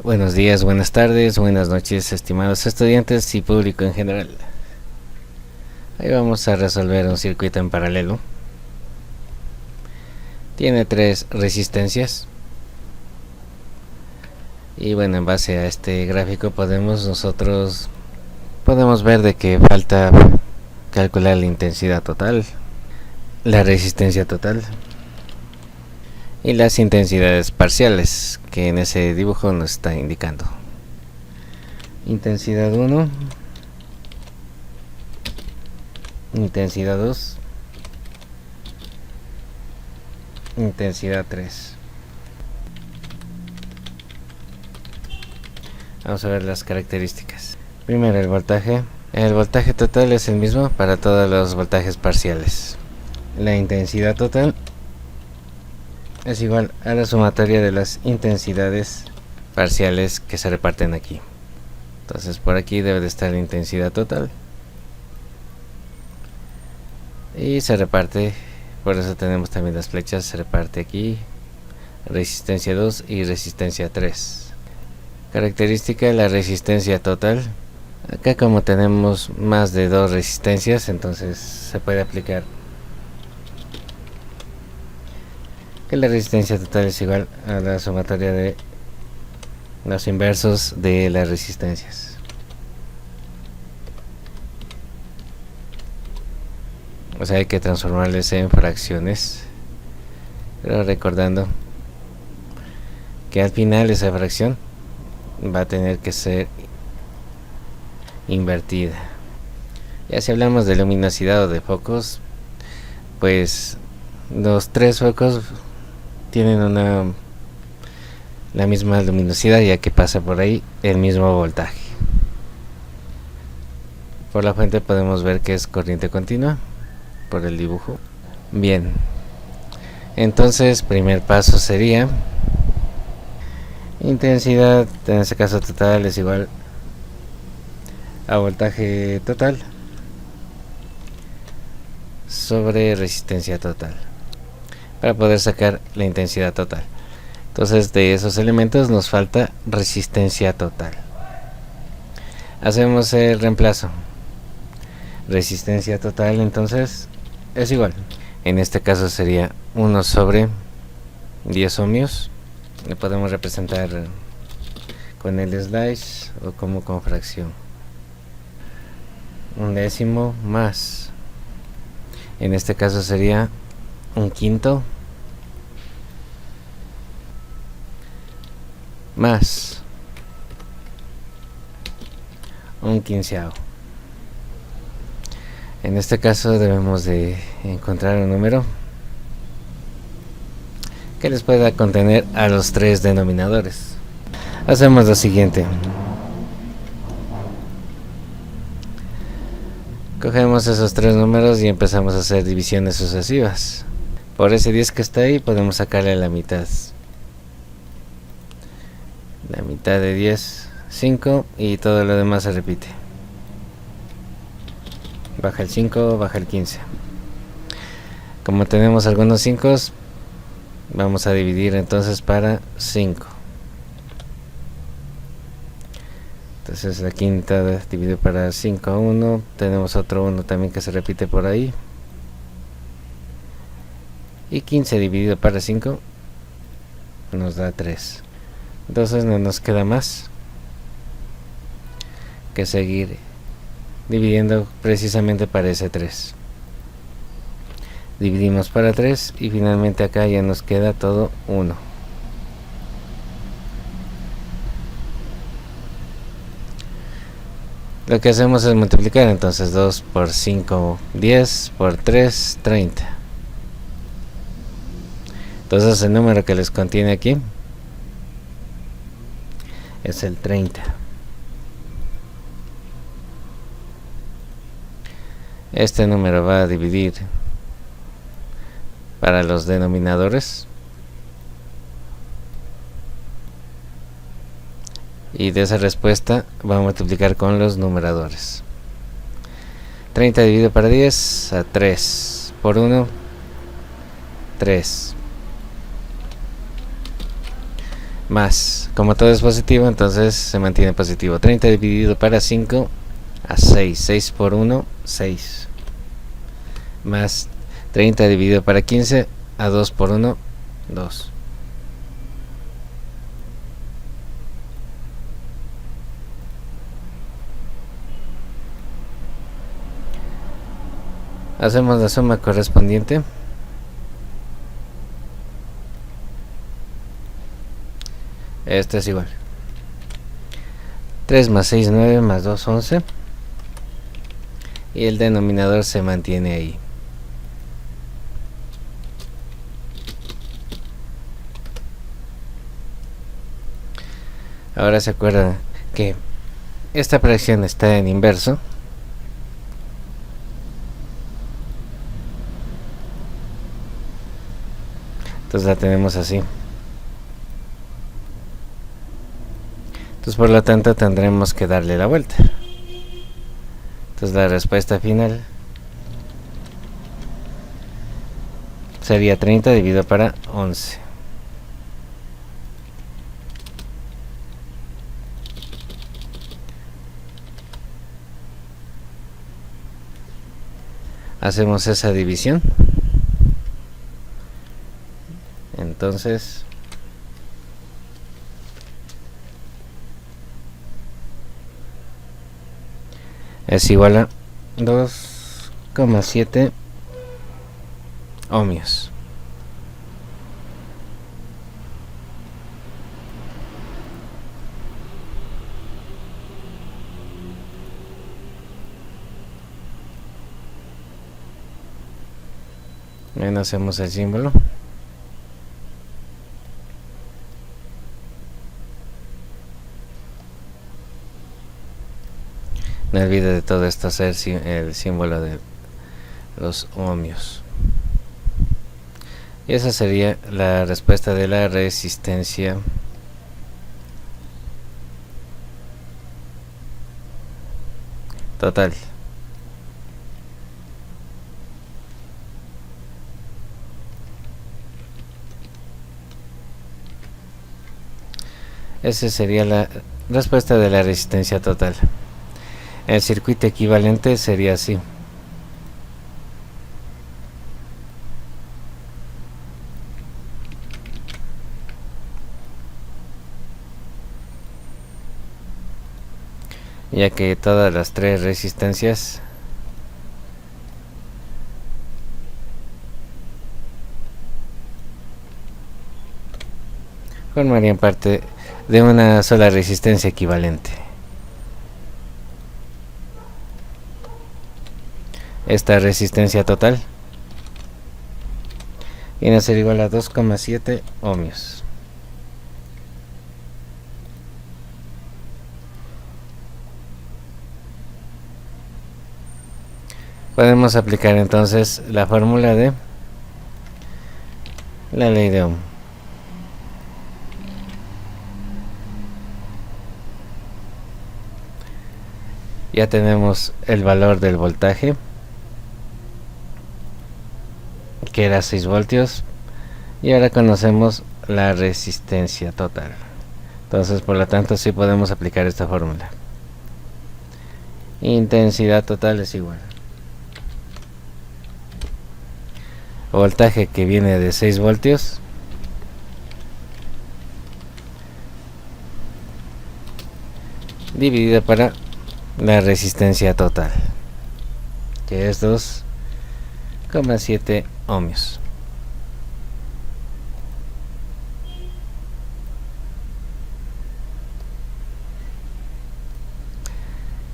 Buenos días, buenas tardes, buenas noches, estimados estudiantes y público en general. Hoy vamos a resolver un circuito en paralelo. Tiene 3 resistencias. Y bueno, en base a este gráfico nosotros podemos ver de que falta calcular la intensidad total, la resistencia total y las intensidades parciales que en ese dibujo nos está indicando. Intensidad 1, intensidad 2, intensidad 3. Vamos a ver las características. Primero, el voltaje. El voltaje total es el mismo para todos los voltajes parciales. La intensidad total es igual a la sumatoria de las intensidades parciales que se reparten aquí. Entonces por aquí debe de estar la intensidad total y se reparte, por eso tenemos también las flechas, se reparte aquí resistencia 2 y resistencia 3. Característica de la resistencia total. Acá como tenemos más de 2 resistencias, entonces se puede aplicar que la resistencia total es igual a la sumatoria de los inversos de las resistencias. O sea, hay que transformarles en fracciones, pero recordando que al final esa fracción va a tener que ser invertida. Ya si hablamos de luminosidad o de focos, pues los 3 focos tienen la misma luminosidad, ya que pasa por ahí el mismo voltaje. Por la fuente podemos ver que es corriente continua por el dibujo. Bien, entonces primer paso sería intensidad, en este caso total, es igual a voltaje total sobre resistencia total, para poder sacar la intensidad total. Entonces de esos elementos nos falta resistencia total. Hacemos el reemplazo. Resistencia total entonces es igual, en este caso sería 1 sobre 10 ohmios. Lo podemos representar con el slash o como con fracción. 1/10 más, en este caso sería 1/5 más 1/15. En este caso debemos de encontrar un número que les pueda contener a los 3 denominadores. Hacemos lo siguiente. Cogemos esos 3 números y empezamos a hacer divisiones sucesivas. Por ese 10 que está ahí podemos sacarle la mitad. La mitad de 10, 5, y todo lo demás se repite. Baja el 5, baja el 15. Como tenemos algunos 5, vamos a dividir entonces para 5. Entonces la quinta divide para 5 1. Tenemos otro 1 también que se repite por ahí. Y 15 dividido para 5 nos da 3. Entonces no nos queda más que seguir dividiendo precisamente para ese 3. Dividimos para 3 y finalmente acá ya nos queda todo 1. Lo que hacemos es multiplicar, entonces 2 por 5, 10, por 3, 30. Entonces el número que les contiene aquí es el 30. Este número va a dividir para los denominadores y de esa respuesta va a multiplicar con los numeradores. 30 dividido para 10 a 3 por 1, 3. más, como todo es positivo, entonces se mantiene positivo. 30 dividido para 5 a 6, 6 por 1, 6, más 30 dividido para 15 a 2 por 1, 2. Hacemos la suma correspondiente. Esto es igual. 3 más 6, 9 más 2, 11. Y el denominador se mantiene ahí. Ahora se acuerdan que esta fracción está en inverso. Entonces la tenemos así. Entonces por lo tanto tendremos que darle la vuelta. Entonces la respuesta final sería 30 dividido para 11. Hacemos esa división. Entonces es igual a 2,7 ohmios. Bueno, hacemos el símbolo. No olvide de todo esto hacer el símbolo de los ohmios. Y esa sería la respuesta de la resistencia total. Esa sería la respuesta de la resistencia total. El circuito equivalente sería así. Ya que todas las tres resistencias formarían parte de una sola resistencia equivalente. Esta resistencia total viene a ser igual a 2,7 ohmios. Podemos aplicar entonces la fórmula de la ley de Ohm. Ya tenemos el valor del voltaje, que era 6 voltios, y ahora conocemos la resistencia total. Entonces, por lo tanto, sí podemos aplicar esta fórmula. Intensidad total es igual voltaje, que viene de 6 voltios, dividido para la resistencia total, que es 2,7 ohmios.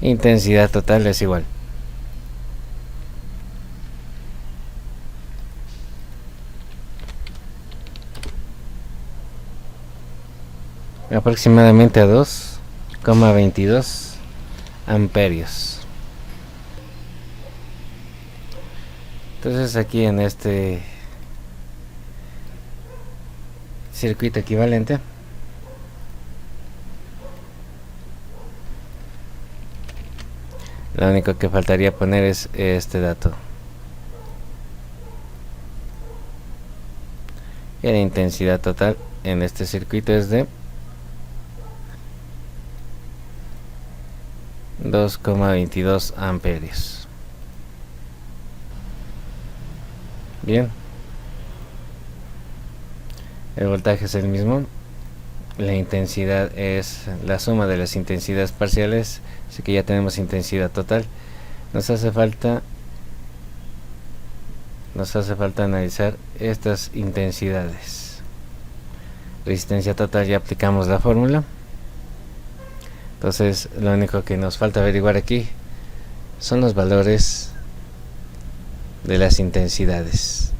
Intensidad total es igual aproximadamente a 2,22 amperios. Entonces aquí en este circuito equivalente lo único que faltaría poner es este dato, y la intensidad total en este circuito es de 2,22 amperios. Bien, el voltaje es el mismo, la intensidad es la suma de las intensidades parciales, así que ya tenemos intensidad total. Nos hace falta analizar estas intensidades. Resistencia total, ya aplicamos la fórmula. Entonces lo único que nos falta averiguar aquí son los valores de las intensidades.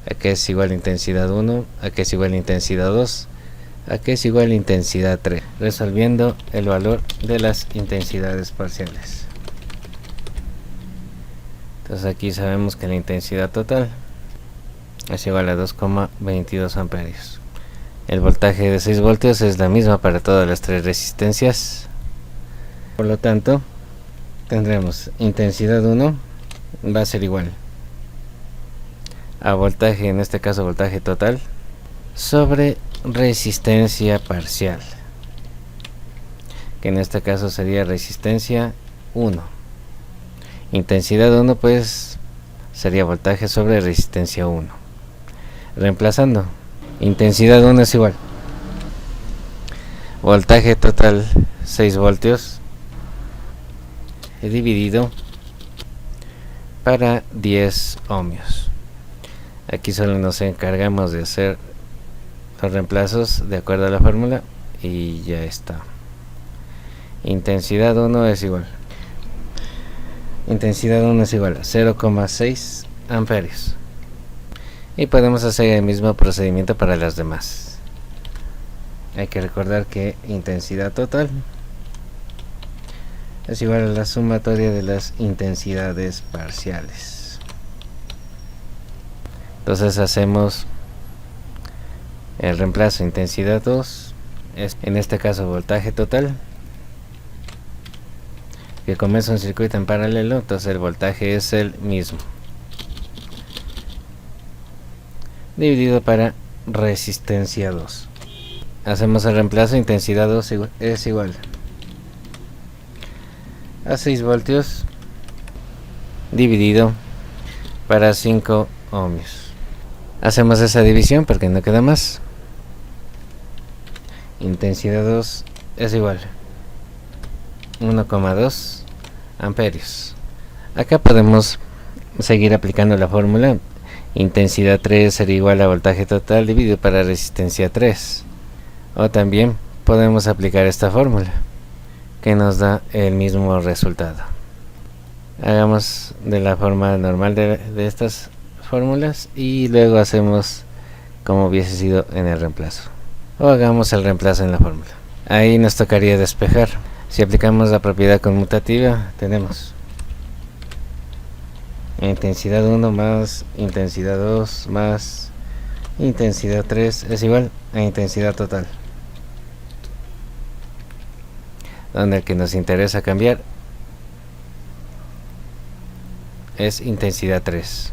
A qué es igual intensidad 1, a qué es igual intensidad 2, a qué es igual intensidad 3, resolviendo el valor de las intensidades parciales. Entonces aquí sabemos que la intensidad total es igual a 2,22 amperios. El voltaje de 6 voltios es la misma para todas las tres resistencias. Por lo tanto, tendremos intensidad 1 va a ser igual a voltaje, en este caso voltaje total, sobre resistencia parcial, que en este caso sería resistencia 1. Intensidad 1 pues sería voltaje sobre resistencia 1. Reemplazando, intensidad 1 es igual voltaje total 6 voltios dividido para 10 ohmios. Aquí solo nos encargamos de hacer los reemplazos de acuerdo a la fórmula y ya está. Intensidad 1 es igual a 0,6 amperios. Y podemos hacer el mismo procedimiento para las demás. Hay que recordar que intensidad total es igual a la sumatoria de las intensidades parciales. Entonces hacemos el reemplazo. Intensidad 2 es en este caso voltaje total, que como es un circuito en paralelo, entonces el voltaje es el mismo, dividido para resistencia 2. Hacemos el reemplazo. Intensidad 2 es igual a 6 voltios dividido para 5 ohmios. Hacemos esa división porque no queda más. Intensidad 2 es igual a 1,2 amperios. Acá podemos seguir aplicando la fórmula. Intensidad 3 sería igual a voltaje total dividido para resistencia 3. O también podemos aplicar esta fórmula que nos da el mismo resultado. Hagamos de la forma normal de estas fórmulas y luego hacemos como hubiese sido en el reemplazo, o hagamos el reemplazo en la fórmula. Ahí nos tocaría despejar. Si aplicamos la propiedad conmutativa, tenemos intensidad 1 más intensidad 2 más intensidad 3 es igual a intensidad total, donde el que nos interesa cambiar es intensidad 3.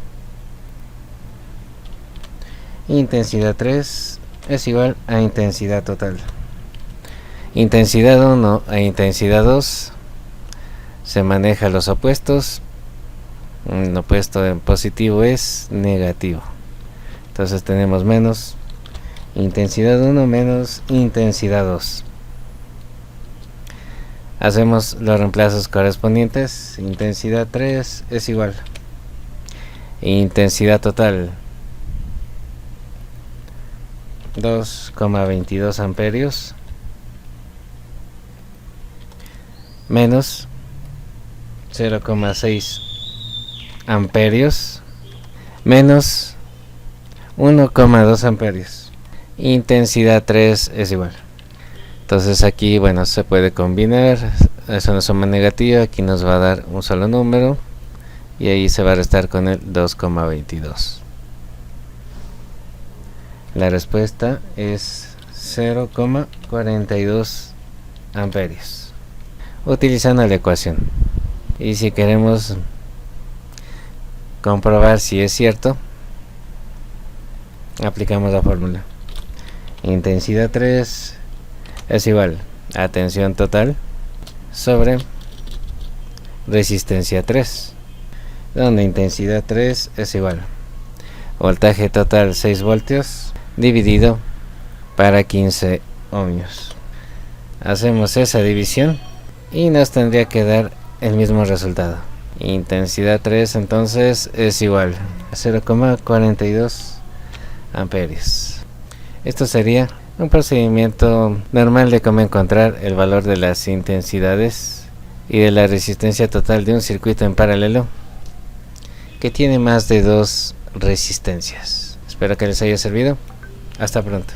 Intensidad 3 es igual a intensidad total. Intensidad 1 a intensidad 2 se maneja los opuestos. El opuesto en positivo es negativo. Entonces tenemos menos intensidad 1 menos intensidad 2. Hacemos los reemplazos correspondientes. Intensidad 3 es igual a intensidad total 2,22 amperios menos 0,6 amperios menos 1,2 amperios. Intensidad 3 es igual. Entonces aquí, bueno, se puede combinar. Es una suma negativa. Aquí nos va a dar un solo número y ahí se va a restar con el 2,22. La respuesta es 0,42 amperios utilizando la ecuación. Y si queremos comprobar si es cierto, aplicamos la fórmula. Intensidad 3 es igual a tensión total sobre resistencia 3, donde intensidad 3 es igual voltaje total 6 voltios dividido para 15 ohmios. Hacemos esa división y nos tendría que dar el mismo resultado. Intensidad 3 entonces es igual a 0,42 amperios. Esto sería un procedimiento normal de cómo encontrar el valor de las intensidades y de la resistencia total de un circuito en paralelo que tiene más de 2 resistencias. Espero que les haya servido. Hasta pronto.